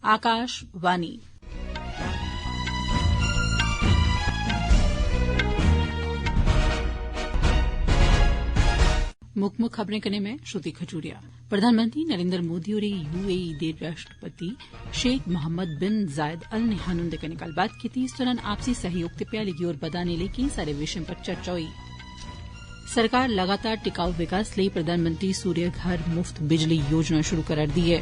आकाशवाणी मुक्ख खबरें कन्नै में श्रुति खजूरिया। प्रधानमंत्री नरेन्द्र मोदी होरें यूएई दे राष्ट्रपति शेख मोहम्मद बिन जायद अल नह्यान हुन्दे कन्नै गल्लबात कीती। इस दौरान आपसी सहयोग ते भ्याली गी होर बदाने लेई केई सारे विषयें पर चर्चा होई। सरकार लगातार टिकाऊ विकास लेई प्रधानमंत्री सूर्य घर मुफ्त बिजली योजना शुरू करा'रदी ऐ।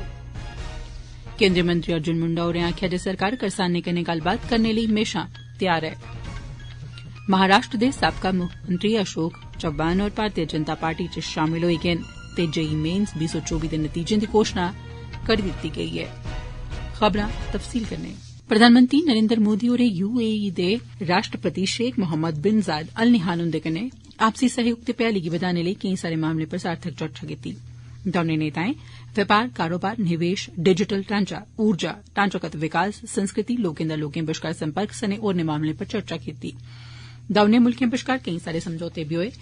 केन्द्रीय मंत्री अर्जुन मुंडा होरें आखेआ जे सरकार करसानें कन्नै गल्लबात करने लेई म्हेशां त्यार ऐ। महाराष्ट्र दे साबका मुक्खमंत्री अशोक चव्हाण होर भारतीय जनता पार्टी च शामल होई गे न ते जेई मेन्स 2024 दे नतीजें दी घोषणा करी दित्ती गेई ऐ। खबरां तफसील कन्नै प्रधानमंत्री नरेन्द्र मोदी होरें यूएई दे राष्ट्रपति शेख मोहम्मद बिन जायद अल नह्यान हुन्दे कन्नै आपसी सहयोग ते भ्याली गी बदाने लेई केई सारे मामलें पर सार्थक चर्चा कीती। दौनें नेताएं व्यापार, कारोबार, निवेश, डिजिटल ढांचा, ऊर्जा, ढांचागत विकास, संस्कृति, लोकें दा लोकें बश्कार संपर्क सने होरनें मामलें पर चर्चा कीती। दौनें मुल्खें बश्कार केई सारे समझौते बी होए।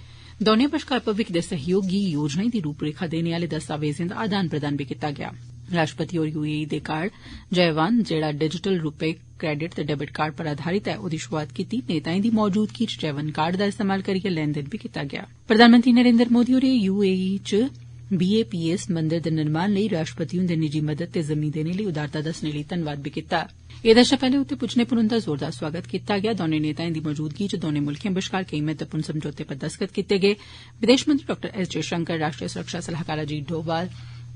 दौनें बश्कार भविक्ख दे सहयोग गी योजनाएं दी रूपरेखा देने आले दस्तावेजें दा आदान प्रदान बी कीता गेआ। राष्ट्रपति होर यूएई दे कार्ड जयवान जेड़ा डिजिटल रूपे क्रेडिट ते डेबिट कार्ड पर आधारित ऐ ओदी शुरूआत कीती। नेताएं दी मौजूदगी च जयवान कार्ड दा इस्तेमाल करियै लैन देन बी कीता गेआ। प्रधानमंत्री नरेन्द्र मोदी होरें यूएई च बीएपीएस मंदिर दे निर्माण लेई राष्ट्रपति हुन्दे निजी मदद ते जमीं देने लेई उदारता दस्सने लेई धन्नवाद बी कीता। एह्दे शा पैह्ले उत्थे पुज्जने पर उन्दा जोरदार स्वागत कीता गेआ। दौनें नेताएं दी मौजूदगी च दौनें मुल्खें बश्कार केई महत्वपूर्ण समझौते पर दस्तखत कीते गे। विदेश मंत्री डॉ एस जयशंकर, राष्ट्रीय सुरक्षा सलाहकार अजीत डोवाल,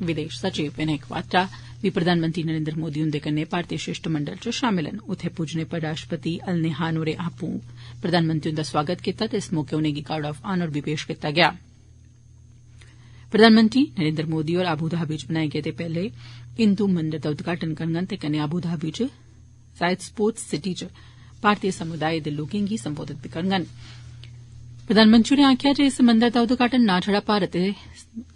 विदेश सचिव विनय क्वात्रा बी प्रधानमंत्री नरेन्द्र मोदी हुन्दे कन्नै भारतीय शिष्टमंडल च शामल न। उत्थे पुज्जने पर राष्ट्रपति अल नह्यान होरें आपूं प्रधानमंत्री हुन्दा स्वागत कीता ते इस मौके उनेंगी गार्ड ऑफ ऑनर बी पेश कीता गेआ। प्रधानमंत्री नरेन्द्र मोदी होर अबू धाबी च बनाए गेदे पैह्ले हिन्दू मंदर दा उद्घाटन करङन ते कन्नै अबू धाबी च जायद स्पोर्ट्स सिटी च भारतीय समुदाय दे लोकें गी संबोधित बी करङन। प्रधानमंत्री होरें आखेआ जे इस मंदर दा उद्घाटन ना छड़ा भारत ते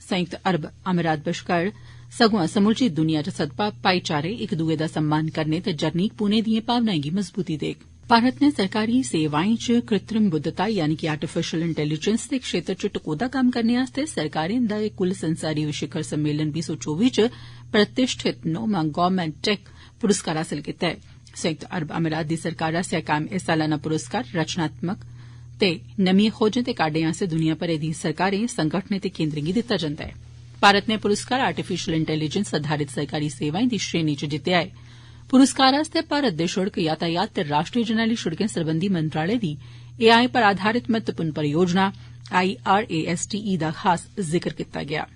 संयुक्त अरब अमारात बश्कार सगुआं समूलची दुनिया च सद्भाईचारे, इक दुए दा सम्मान करने ते जरनीक पुने दिएं भावनाएं गी मजबूती देग। भारत नै सरकारी सेवाएं च कृत्रिम बुद्धिमत्ता यानी कि आर्टिफिशियल इंटेलीजेंस दे क्षेत्र च टकोह्दा कम्म करने आस्तै सरकारें दा कुल संसारी शिखर सम्मेलन 2024 च प्रतिष्ठित 9वां गवर्नमेंट टेक पुरस्कार हासल कीता ऐ। संयुक्त अरब अमारात दी सरकार आस्सेआ कायम एह् सालाना पुरस्कार रचनात्मक ते नमिएं खोजें ते काड्डें आस्तै दुनिया भरै दिएं सरकारें, संगठनें ते केन्द्रें गी दित्ता जंदा ऐ। भारत नै पुरस्कार आर्टिफिशियल इंटेलीजेंस आधारित सरकारी सेवाएं दी श्रेणी च जित्तेआ ऐ। पुरस्कार आस्तै भारत दे शिड़क यातायात ते राष्ट्रीय जरनैली शिड़कें सरबंधी मंत्रालय दी एआई पर आधारित महत्वपूर्ण परियोजना IRASTE दा खास जिक्र कीता गेआ।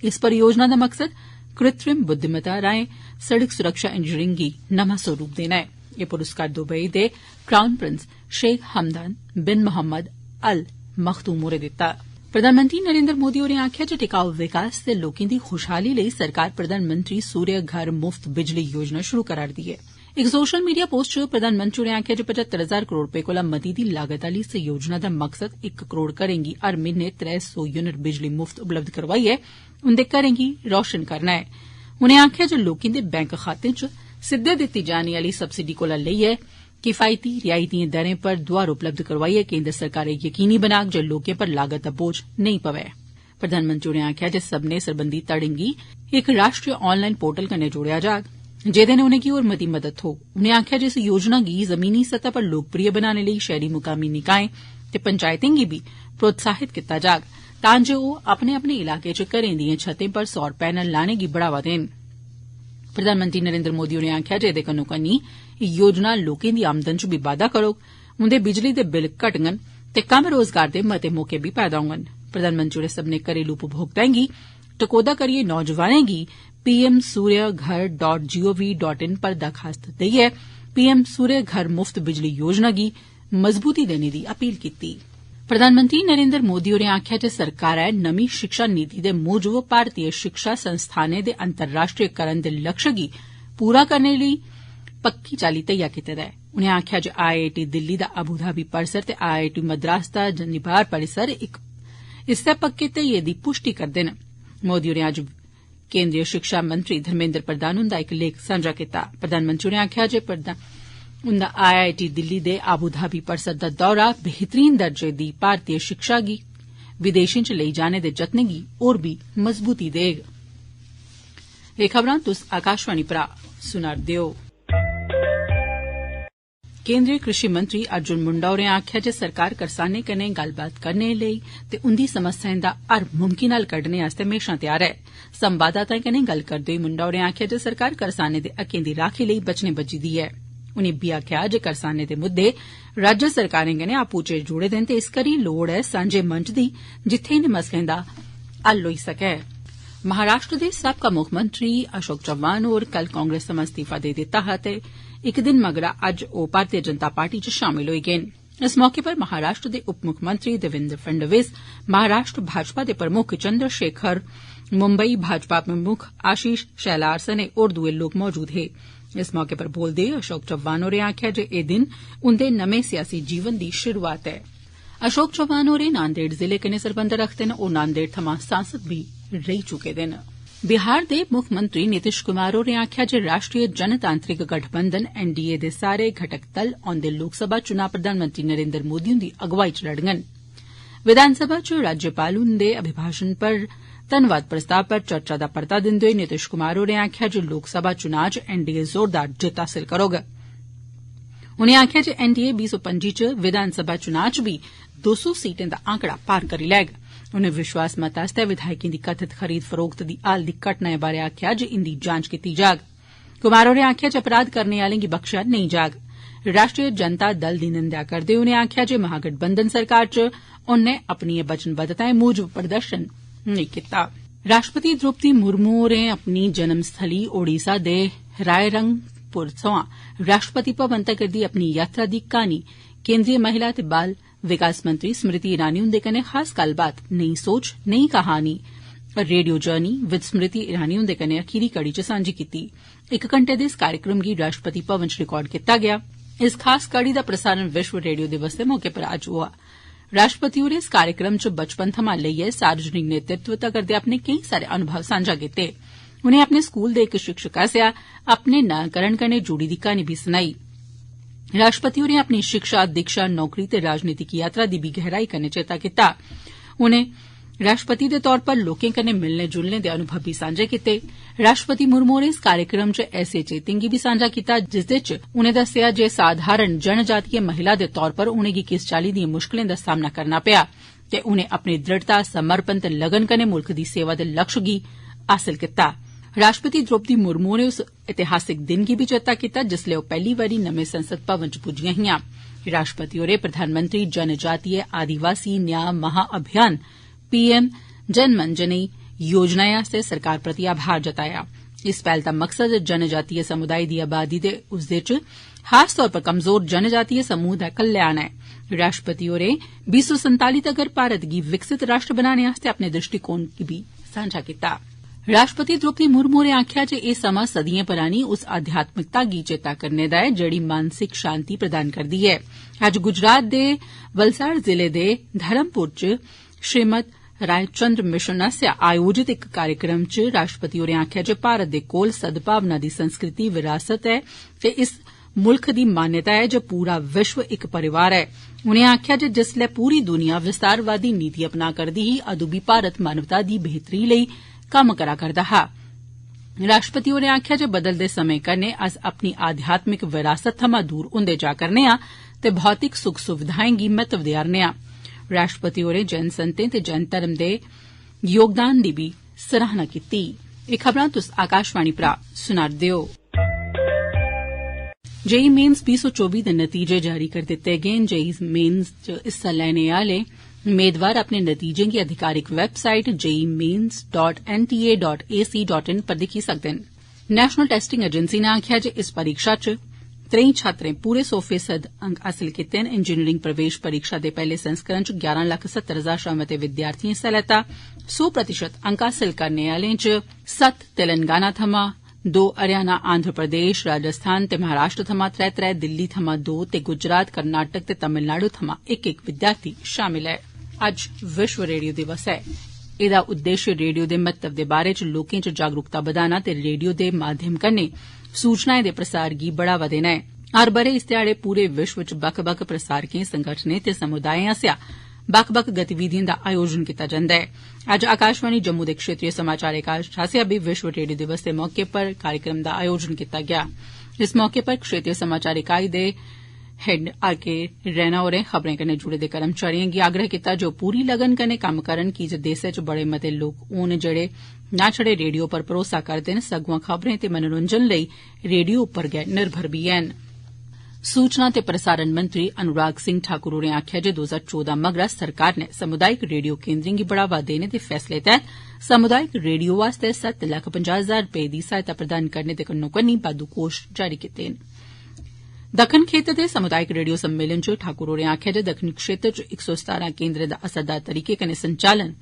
इस परियोजना दा मकसद कृत्रिम बुद्धिमत्ता राएं सड़क सुरक्षा इंजीनियरिंग गी नमां स्वरूप देना ऐ। एह् पुरस्कार दुबई दे क्राउन प्रिंस शेख हमदान बिन मोहम्मद अल मखदूम होरें दित्ता। प्रधानमंत्री नरेन्द्र मोदी होरें आखेआ जे टिकाऊ विकास ते लोकें दी खुशहाली लेई सरकार प्रधानमंत्री सूर्य घर मुफ्त बिजली योजना शुरू करा'रदी ऐ। इक सोशल मीडिया पोस्ट च प्रधानमंत्री होरें आखेआ जे 75,000 करोड़ रपे कोला मती दी लागत आली इस योजना दा मकसद 1 करोड़ घरें गी हर म्हीने 300 यूनिट बिजली मुफ्त उपलब्ध करोआइयै उन्दे घरें गी रोशन करना ऐ। उनें आखेआ जे लोकें दे बैंक खातें च सिद्दे दित्ती जाने आली सब्सिडी कोला लेइयै किफायती रियायती दरें पर दोआर उपलब्ध करोआइयै केन्द्र सरकार यकीनी बनाग जे लोकें पर लागत दा बोझ नेईं पवै। प्रधानमंत्री होरें आखेआ जे सब्बनें सरबंधी धड़ें गी इक राष्ट्रीय ऑनलाइन पोर्टल कन्नै जोड़ेआ जाग जेह्दे नै उनेंगी होर मती मदद थ्होग। उनें आखेआ जे इस योजना गी जमीनी सतह पर लोकप्रिय बनाने लेई शैहरी मुकामी निकाएं ते पंचायतें गी बी प्रोत्साहित कीता जाग तां जे ओह् अपने अपने इलाके च घरें दिएं छतें पर सौर पैनल लाने गी बढ़ावा देन। प्रधानमंत्री नरेन्द्र मोदी होरें आखेआ जे एह्दे कन्नो कन्नी योजना लोकें दी आमदन च बी बाद्दा करोग, उन्दे बिजली दे बिल घटङन ते कम्म रोजगार दे मते मौके बी पैदा होङन। प्रधानमंत्री होरें सब्बनें घरेलू उपभोक्ताएं गी टकोह्दा करियै नौजवानें गी pmsuryaghar.gov.in पर दरखास्त देइयै पीएम सूर्य घर मुफ्त बिजली योजना गी मजबूती देने दी अपील कीती। प्रधानमंत्री नरेन्द्र मोदी होरें आखेआ जे सरकारै नमीं शिक्षा नीति दे मूजब भारतीय शिक्षा संस्थानें दे अंतर्राष्ट्रीयकरण दे लक्ष्य गी पूरा करने लेई पक्की चाल्ली तैयार कीते दा ऐ। उनें आखेआ जे IIT दिल्ली दा अबू धाबी परिसर ते IIT मद्रास दा जंदीबार परिसर इस्सै पक्के धैर्य दी पुष्टि करदे न। मोदी होरें अज्ज केन्द्रीय शिक्षा मंत्री धर्मेन्द्र प्रधान हुन्दा इक लेख सांझा कीता। प्रधानमंत्री होरें आखेआ जे उन्दा IIT दिल्ली दे अबू धाबी परिसर दा दौरा बेहतरीन दर्जे दी भारतीय शिक्षा गी विदेशें च लेई जाने दे जतनें गी होर बी मजबूती देग। एह् खबरां तुस आकाशवाणी परा सुना'रदे ओ। केंद्रीय कृषि मंत्री अर्जुन मुंडा होरें आखेआ जे सरकार करसानें कन्नै गल्लबात करने लेई ते उंदी समस्याएं दा हर मुमकिन हल कड्डने आस्तै म्हेशां त्यार ऐ। संवाददाताएं कन्नै गल्ल करदे होई मुंडा होरें आखेआ जे सरकार करसानें दे हक्कें दी राक्खी लेई बचने बज्झी दी ऐ। उनें इब्बी आखेआ जे करसानें दे मुद्दे राज्य सरकारें कन्नै आपूं चै जुड़े दे न ते इस करी लोड़ ऐ सांझे मंच दी जित्थै इनें मसलें दा हल होई सकै। महाराष्ट्र दे साबका मुक्खमंत्री अशोक चव्हाण होर कल कांग्रेस थमां इस्तीफा देई दित्ता हा ते इक दिन मगरा अज्ज ओ भारतीय जनता पार्टी च शामल होई गे न। इस मौके पर महाराष्ट्र दे उप मुक्खमंत्री देवेंद्र फडणवीस, महाराष्ट्र भाजपा दे प्रमुख चंद्रशेखर, मुंबई भाजपा प्रमुख आशीष शेलार सने होर दुए लोक मौजूद हे। इस मौके पर बोलदे होई अशोक चव्हाण होरें आखेआ जे एह् दिन उंदे नमें सियासी जीवन दी शुरूआत ऐ। अशोक चव्हाण होरें नांदेड़ जिले कन्नै सरबंध रखदे न। ओ नांदेड़ थमां सांसद बी रेही चुके दे न। बिहार दे मुक्खमंत्री नीतीश कुमार होरें आखेआ जे राष्ट्रीय जनतांत्रिक गठबंधन एनडीए दे सारे घटक दल औंदे लोकसभा चुनां प्रधानमंत्री नरेन्द्र मोदी हुंदी अगुवाई च लड़ङन। विधानसभा च राज्यपाल हुंदे अभिभाषण पर धन्नवाद प्रस्ताव पर चर्चा दा परता दिंदे होई नीतीश कुमार होरें आखेआ जे लोकसभा चुनां च एनडीए जोरदार जित्त हासल करोग। उनें आखेआ जे एनडीए 2025 च विधानसभा चुनां च बी 200 सीटें दा आंकड़ा पार करी लैग। उनें विश्वास मत आस्तै विधायकें दी कथित खरीद फरोख्त दी हाल दी घटनाएं बारै आखेआ जे इंदी जांच कीती जाग। कुमार होरें आखेआ जे अपराध करने आलें गी बख्शेआ नेईं जाग। राष्ट्रीय जनता दल दी निंदेआ करदे होई उनें आखेआ जे महागठबंधन सरकार च उन्नै अपनिएं वचनबद्धताएं मूजब प्रदर्शन नेईं कीता। राष्ट्रपति द्रौपदी मुर्मू होरें अपनी जन्म स्थली ओडिसा दे रायरंगपुर सोयां राष्ट्रपति भवन तगर दी अपनी यात्रा दी क्हानी केंद्रीय महिला ते बाल विकास मंत्री स्मृति ईरानी हुंदे कन्नै खास गल्लबात नई सोच नई कहानी radio journey with Smriti Irani हुंदे कन्नै अखीरी कड़ी च सांझी कीती। 1 घंटे दे इस कार्यक्रम गी राष्ट्रपति भवन च रिकार्ड कीता गेआ। इस खास कड़ी दा प्रसारण विश्व रेडियो दिवस दे मौके पर अज्ज होआ। राष्ट्रपति होरें इस कार्यक्रम च बचपन थमां लेइयै सार्वजनिक नेतृत्व तगर दे अपने केई सारे अनुभव सांझा कीते। उनें अपने स्कूल दे इक शिक्षक आसेआ अपने नांकरण कन्नै जुड़ी दी क्हानी बी सनाई। राष्ट्रपति होरें अपनी शिक्षा दीक्षा नौकरी ते राजनीतिक यात्रा दी बी गहराई कन्नै चेता कीता। उनें राष्ट्रपति दे तौर पर लोकें कन्नै मिलने जुलने दे अनुभव बी सांझे कीते। राष्ट्रपति मुर्मू होरें इस कार्यक्रम च ऐसे चेतें गी बी सांझा कीता जिसदे च उनें दस्सेआ जे साधारण जनजातीय महिला दे तौर पर उनेंगी किस चाल्ली दिएं मुश्कलें दा सामना करना पेआ ते उनें अपनी दृढ़ता समर्पण ते लगन कन्नै मुल्ख दी सेवा दे लक्ष्य गी हासल कीता। राष्ट्रपति द्रौपदी मुर्मू होरें उस ऐतिहासिक दिन गी बी चेता कीता जिसलै ओह् पैह्ली बारी नमें संसद भवन च पुज्जियां हियां। राष्ट्रपति होरें प्रधानमंत्री जनजातीय आदिवासी न्याय महाअभियान पीएम जनमंजनी योजना आस्तै सरकार प्रति आभार जताया। इस पैह्ल दा मकसद जनजातीय समुदाय दी आबादी दे उसदे च खास तौर पर कमजोर जनजातीय समूह दा कल्याण ऐ। राष्ट्रपति होरें 2047 तगर भारत गी विकसित राष्ट्र बनाने आस्तै अपने दृष्टिकोण गी बी सांझा कीता। राष्ट्रपति द्रौपदी मुर्मू होरें आखेआ जे एह् समां सदियें परानी उस आध्यात्मिकता गी चेता करने दा ऐ जेड़ी मानसिक शांति प्रदान करदी ऐ। अज्ज गुजरात दे वलसाड़ जिले दे धर्मपुर च श्रीमद रायचंद्र मिशन आसेआ आयोजित इक कार्यक्रम च राष्ट्रपति होरें आखेआ जे भारत दे कोल सद्भावना दी संस्कृति विरासत ऐ ते इस मुल्ख दी मान्यता ऐ जे पूरा विश्व इक परिवार ऐ। उनें आखेआ जे जिसलै पूरी दुनिया विस्तारवादी नीति अपना करदी ही अदूं बी भारत मानवता दी बेहतरी लेई कम्म करा करदा हा। राष्ट्रपति होरें आखेआ जे बदलदे समें कन्नै अस अपनी आध्यात्मिक विरासत थमां दूर हुंदे जा करने आं ते भौतिक सुख सुविधाएं गी महत्व देआ'रने आं। राष्ट्रपति होरें जैन संतें ते जैन धर्म दे योगदान दी बी सराहना कीती। एह् खबरां तुस आकाशवाणी परा सुना'रदे ओ। जेई मेन्स 2024 दे नतीजे जारी करी दित्ते गे न। जेई मेन्स च हिस्सा लैने आले मेदवार अपने नतीजें गी अधिकारिक वैबसाइट jemains.nta.ac.in पर दिक्खी सकदे न। नेशनल टेस्टिंग एजेंसी नै आखेआ जे इस परीक्षा च 3 छात्रें पूरे 100% अंक हासल कीते न। इंजीनियरिंग प्रवेश परीक्षा दे पैह्ले संस्करण च 11,70,000 शा मते विद्यार्थिएं हिस्सा लैता। 100% अंक हासल करने आलें च 7 तेलंगाना थमां, 2 हरियाणा, आंध्र प्रदेश, राजस्थान ते महाराष्ट्र थमां 3-3, दिल्ली थमां 2 ते गुजरात, कर्नाटक ते तमिलनाडु थमां 1-1 विद्यार्थी शामिल ऐ। अज्ज विश्व रेडियो दिवस ऐ। एह्दा उद्देश्य रेडियो दे महत्व दे बारे च लोकें च जागरूकता बधाना ते रेडियो दे माध्यम कन्नै सूचनाएं दे प्रसार गी बढ़ावा देना ऐ। हर ब'रे इस ध्याड़े पूरे विश्व च बक्ख बक्ख प्रसारकें, संगठनें ते समुदायें आसेआ बक्ख बक्ख गतिविधिएं दा आयोजन कीता जंदा ऐ। अज्ज आकाशवाणी जम्मू दे क्षेत्रीय समाचार एकांश आसेआ बी विश्व रेडियो दिवस दे मौके पर कार्यक्रम दा आयोजन कीता गेआ। इस मौके पर क्षेत्रीय समाचार इकाई दे हेड आर के रैना होरें खबरें कन्नै जुड़े दे कर्मचारिएं गी आग्रह कीता जे ओह् पूरी लगन कन्नै कम्म करन की जे देसै च बड़े मते लोक होन जेड़े न छड़े रेडियो पर भरोसा करदे न सगुआं खबरें ते मनोरंजन लेई रेडियो उप्पर गै निर्भर बी हैन। सूचना ते प्रसारण मंत्री अनुराग सिंह ठाकुर होरें आखेआ जे 2014 मगरा सरकार नै सामुदायिक रेडियो केन्द्रें गी बढ़ावा देने दे फैसले तैह्त सामुदायिक रेडियो आस्तै 7,50,000 रपेऽ दी सहायता प्रदान करने दे कन्नो कन्नी बाद्दू कोष जारी कीते न। दक्खन क्षेत्र दे सामुदायिक रेडियो सम्मेलन च ठाकुर होरें आखेआ जे दक्खनी क्षेत्र च 117 केन्द्रें दा असरदार तरीके कन्नै संचालन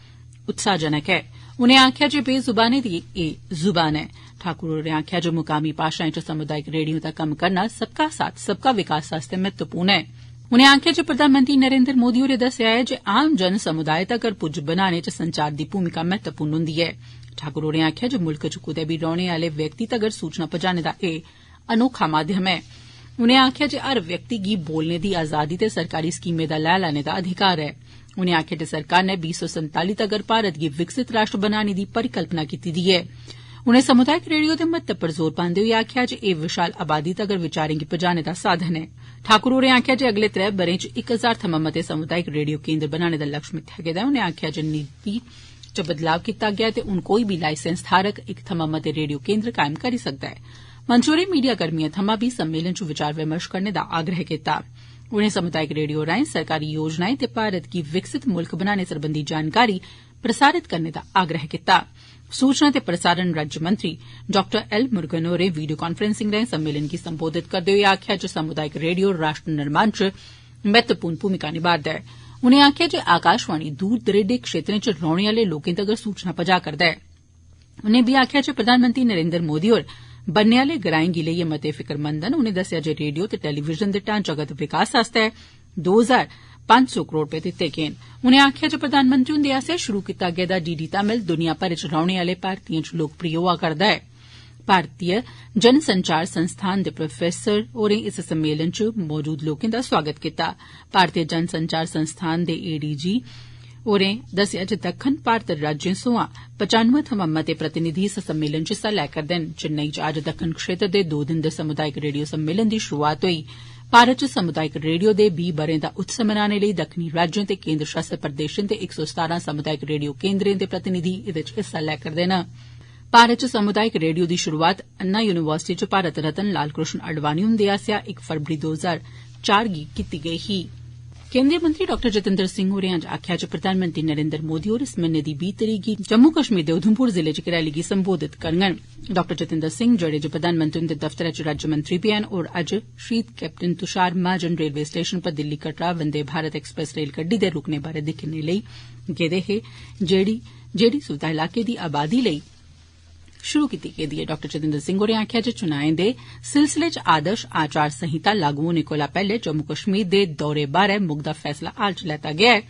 उत्साहजनक ऐ। उनें आखेआ जे बेजुबानें दी एह् जुबान ऐ। ठाकुर होरें आखेआ जे मुकामी भाषाएं च सामुदायिक रेडियो दा कम्म करना सबका साथ सबका विकास आस्तै महत्वपूर्ण ऐ। उनें आखेआ जे प्रधानमंत्री नरेन्द्र मोदी होरें दस्सेआ ऐ जे आम जन समुदाय तगर पुज्ज बनाने च संचार दी भूमिका महत्वपूर्ण हुंदी ऐ। ठाकुर होरें आखेआ जे मुल्ख च कुदै बी रौहने आले व्यक्ति तगर सूचना पजाने दा एह् अनोखा माध्यम ऐ। उनें आखेआ जे हर व्यक्ति गी बोलने दी आजादी ते सरकारी स्कीमें दा लाह् लैने दा अधिकार ऐ। उनें आखेआ जे सरकार नै 2047 तगर भारत गी विकसित राष्ट्र बनाने दी परिकल्पना कीती दी ऐ। उनें सामुदायिक रेडियो दे महत्व पर जोर पांदे होई आखेआ जे एह् विशाल आबादी तगर विचारें गी पजाने दा साधन ऐ। ठाकुर होरें आखेआ जे अगले 3 ब'रें च 1000 थमां मते सामुदायिक रेडियो केन्द्र बनाने दा लक्ष्य मित्थेआ गेदा ऐ। उनें आखेआ जे नीति च बदलाव कीता गेआ ते हून कोई बी लाइसेंस धारक इक थमां मते रेडियो केन्द्र कायम करी सकदा ऐ। मंत्री होरें मीडिया कर्मिएं थमां बी सम्मेलन च विचार विमर्श करने दा आग्रह कीता। उनें सामुदायिक रेडियो राएं सरकारी योजनाएं ते भारत गी विकसित मुल्ख बनाने सरबंधी जानकारी प्रसारित करने दा आग्रह कीता। सूचना ते प्रसारण राज्यमंत्री डाक्टर एल मुरुगन होरें वीडियो कांफ्रेंसिंग राएं सम्मेलन गी संबोधित करदे होई आखेआ जे सामुदायिक रेडियो राष्ट्र निर्माण च महत्वपूर्ण भूमिका निभा'रदा ऐ। उनें आखेआ जे आकाशवाणी दूर दरेडे क्षेत्रें च रौहने आले लोकें तगर सूचना पजा करदा ऐ। उनें बी आखेआ जे प्रधानमंत्री नरेन्द्र मोदी होर बन्ने आले ग्राएं गी लेइयै मते फिक्रमंद न। उनें दस्सेआ जे रेडियो ते टेलीविजन दे ढांचागत विकास आस्तै 2,500 करोड़ रपेऽ दित्ते गे न। उनें आखेआ जे प्रधानमंत्री हुंदे आसेआ शुरू कीता गेदा डीडी तमिल दुनिया भरै च रौहने आले भारतीयें च लोकप्रिय होआ करदा ऐ। भारतीय जन संचार संस्थान दे प्रोफेसर होरें इस सम्मेलन च मौजूद लोकें दा स्वागत कीता। भारतीय जन संचार संस्थान दे एडीजी होरें दस्सेआ जे दक्खन भारत राज्यें सोयां 95 थमां मते प्रतिनिधि इस सम्मेलन च हिस्सा लै करदे न। चेन्नई च अज्ज दक्खन क्षेत्र दे 2 दिन दे सामुदायिक रेडियो सम्मेलन दी शुरूआत होई। भारत च सामुदायिक रेडियो दे 20 ब'रें दा उत्सव मनाने लेई दक्खनी राज्यें ते केन्द्र शासित प्रदेशें दे 117 सामुदायिक रेडियो केन्द्रें दे प्रतिनिधि एह्दे च हिस्सा लै करदे न। भारत च सामुदायिक रेडियो दी शुरूआत अन्ना यूनिवर्सिटी च भारत रत्न लाल कृष्ण अडवाणी हुंदे आसेआ 1 फरवरी 2004 गी कीती गेई ही। केन्द्रीय मंत्री डॉ जितेंद्र सिंह होरें अज्ज आखेआ जे प्रधानमंत्री नरेन्द्र मोदी होर इस म्हीने दी 20 तरीक गी जम्मू कश्मीर दे उधमपुर जिले च इक रैली गी संबोधित करङन। डॉ जितेंद्र सिंह जेड़े जे प्रधानमंत्री हुंदे दफ्तरै च राज्यमंत्री बी हैन होर अज्ज शहीद captain Tushar Mahajan railway station पर दिल्ली कटड़ा वंदे भारत एक्सप्रेस रेलगड्डी दे रुकने बारै दिक्खने लेई गेदे हे जेड़ी सुविधा इलाके दी आबादी लेई शुरू कीती गेदी ऐ। डॉ जितेंद्र सिंह होरें आखेआ जे चुनाएं दे सिलसिले च आदर्श आचार संहिता लागू होने कोला पैहले जम्मू कश्मीर दे दौरे बारै मुकदा फैसला हाल च लैता गेआ ऐ,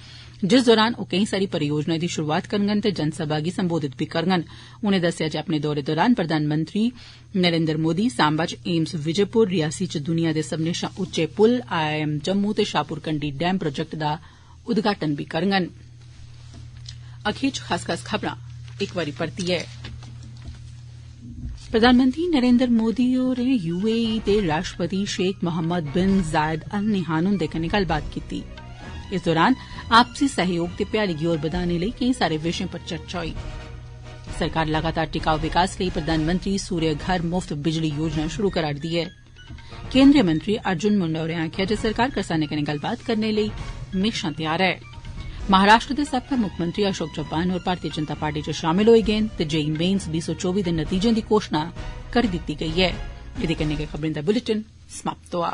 जिस दौरान ओह् केई सारी परियोजनाएं दी शुरूआत करङन ते जनसभा गी संबोधित बी करङन। उनें दस्सेआ जे अपने दौरे दौरान प्रधानमंत्री नरेन्द्र मोदी सांबा च एम्स विजयपुर, रियासी च दुनिया दे सब्मनें शा उच्चे पुल IIM जम्मू ते शाहपुर कंडी डैम प्रोजेक्ट दा उद्घाटन बी करङन। अखीर च खास खबरां इक बारी परतियै प्रधानमंत्री नरेन्द्र मोदी होरें UAE दे राष्ट्रपति शेख मोहम्मद बिन जायद अल नह्यान हुंदे कन्नै गल्लबात कीती। इस दौरान आपसी सहयोग ते भ्याली गी होर बधाने लेई केई सारे विषयें पर चर्चा होई। सरकार लगातार टिकाऊ विकास लेई प्रधानमंत्री सूर्य घर मुफ्त बिजली योजना शुरू करा'रदी ऐ। केन्द्रीय मंत्री अर्जुन मुंडा होरें आखेआ जे सरकार करसानें कन्नै गल्लबात करने लेई म्हेशां त्यार ऐ। महाराष्ट्र दे साबका मुक्खमंत्री अशोक चव्हाण होर भारतीय जनता पार्टी च शामल होई गे न ते जेई मेन्स 2024 दे नतीजें दी घोषणा करी दित्ती गेई ऐ। एह्दे कन्नै गै खबरें दा बुलेटिन समाप्त होआ।